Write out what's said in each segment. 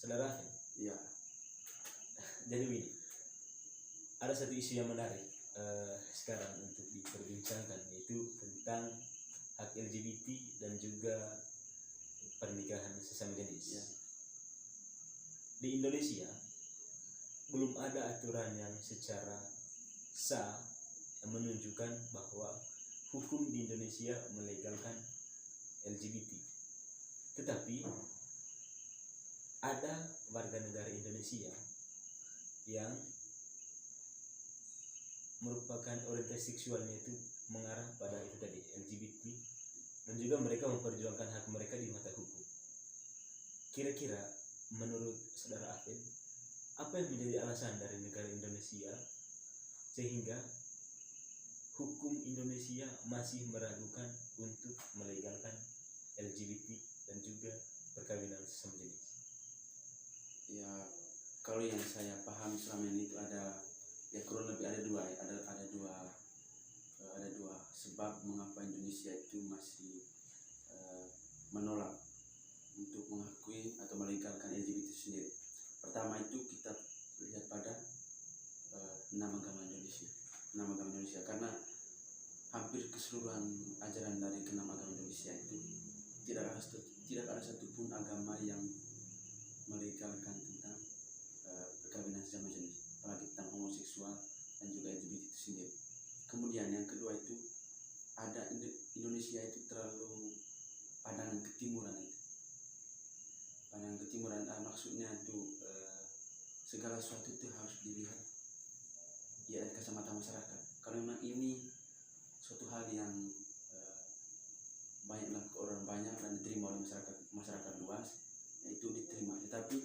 Saudara, Iya. jadi begini, ada satu isu yang menarik sekarang untuk diperbincangkan, yaitu tentang hak LGBT dan juga pernikahan sesama jenis. Ya. Di Indonesia belum ada aturan yang secara sah yang menunjukkan bahwa hukum di Indonesia melegalkan LGBT. Tetapi ada warga negara Indonesia yang merupakan orientasi seksualnya itu mengarah pada itu tadi, LGBT, dan juga mereka memperjuangkan hak mereka di mata hukum. Kira-kira menurut saudara Afin, apa yang menjadi alasan dari negara Indonesia sehingga hukum Indonesia masih meragukan untuk melegalkan LGBT dan juga perkawinan sesama jenis? Ya, kalau yang saya paham selama ini itu ada, ya kurang lebih ada dua sebab mengapa Indonesia itu masih menolak untuk mengakui atau melegalkan LGBT itu sendiri. Pertama itu kita lihat pada enam agama Indonesia, karena hampir keseluruhan ajaran dari keenam agama Indonesia itu tidak ada satupun agama yang melegalkan tentang perkawinan sesama jenis, apalagi tentang homoseksual dan juga LGBT itu sendiri. Kemudian yang kedua itu ada Indonesia itu terlalu pandangan ketimuran maksudnya itu segala sesuatu itu harus dilihat ya dari kacamata masyarakat. Kalau memang ini suatu hal yang orang banyak dan diterima oleh masyarakat luas, ya itu diterima. Tetapi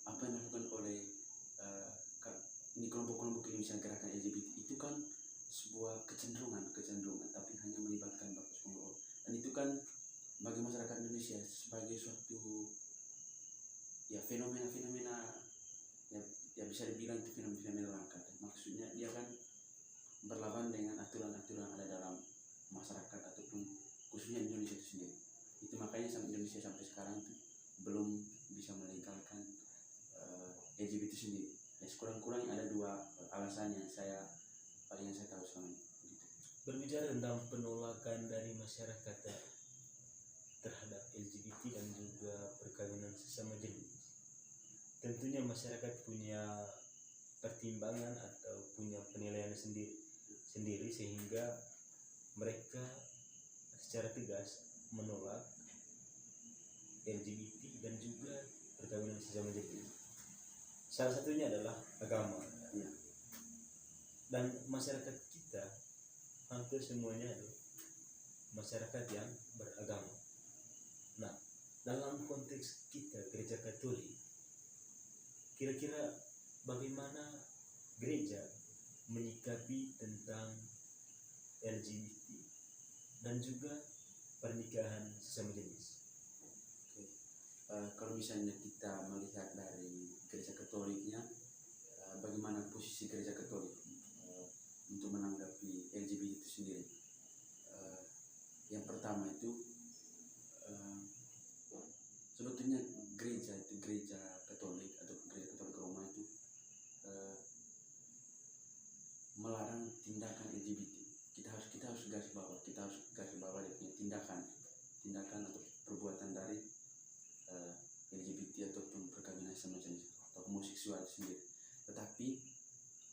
apa yang dilakukan oleh ini kelompok-kelompok ini, misalnya gerakan LGBT itu kan sebuah kecenderungan, tapi hanya melibatkan bapak semua. Dan itu kan bagi masyarakat Indonesia sebagai suatu ya fenomena ya bisa dibilang itu fenomena langka. Maksudnya dia kan berlawan dengan aturan-aturan ada dalam masyarakat ataupun khususnya Indonesia itu sendiri. Itu makanya Indonesia sampai sekarang itu belum bisa melegalkan LGBT itu sendiri. Ya sekurang-kurangnya ada dua alasan yang saya tahu selama ini. Berbicara tentang penolakan dari masyarakat terhadap LGBT dan juga perkawinan sesama jenis, tentunya masyarakat punya pertimbangan atau punya penilaian sendiri sehingga mereka secara tegas menolak LGBT dan juga perkawinan sesama jenis. Salah satunya adalah agama. Ya. Dan masyarakat kita hampir semuanya adalah masyarakat yang beragama. Nah, dalam konteks kita gereja Katolik, kira-kira bagaimana gereja menyikapi tentang LGBT dan juga pernikahan sesama jenis? Kalau misalnya kita melihat dari gereja Katoliknya, bagaimana posisi gereja Katolik untuk menanggapi LGBT itu sendiri? Yang pertama itu sebetulnya gereja Katolik atau gereja Katolik Roma itu melarang tindakan LGBT. Kita harus garis bawah dia punya tindakan atau perbuatan dari LGBT ataupun perkawinan sama jenis atau homoseksual sendiri. Tetapi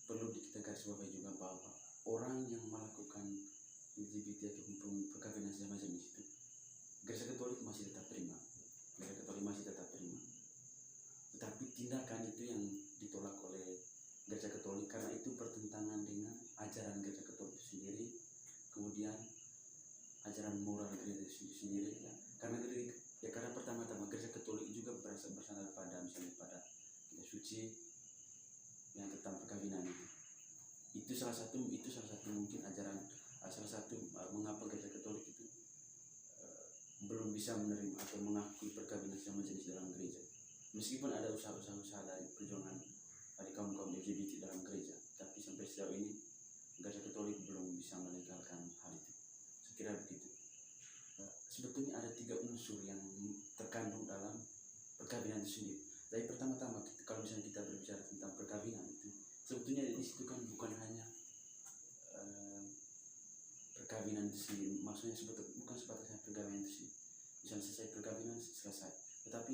perlu kita garis bawah juga bahwa orang yang melakukan LGBT ataupun perkawinan sama jenis itu gereja Katolik masih tetap terima. Tetapi tindakan itu yang ditolak oleh gereja Katolik karena itu bertentangan dengan ajaran gereja Katolik itu sendiri, kemudian ajaran moral gereja itu sendiri ya. Karena pertama-tama gereja Katolik juga bersandar pada misalnya pada kitab suci yang tentang perkawinan itu. Itu salah satu mungkin ajaran mengapa gereja Katolik itu belum bisa menerima atau mengakui perkawinan sesama jenis dalam gereja. Meskipun ada usaha dari perjuangan dari kaum LGBT dalam gereja, tapi sampai sejauh ini gereja Katolik belum bisa melegalkan hal itu. Saya kira begitu. Sebetulnya ada 3 unsur yang terkandung dalam perkawinan itu sendiri. Dari pertama itu sih, maksudnya bukan sebatas perkawinan itu sih. Misalnya selesai perkawinan selesai, tetapi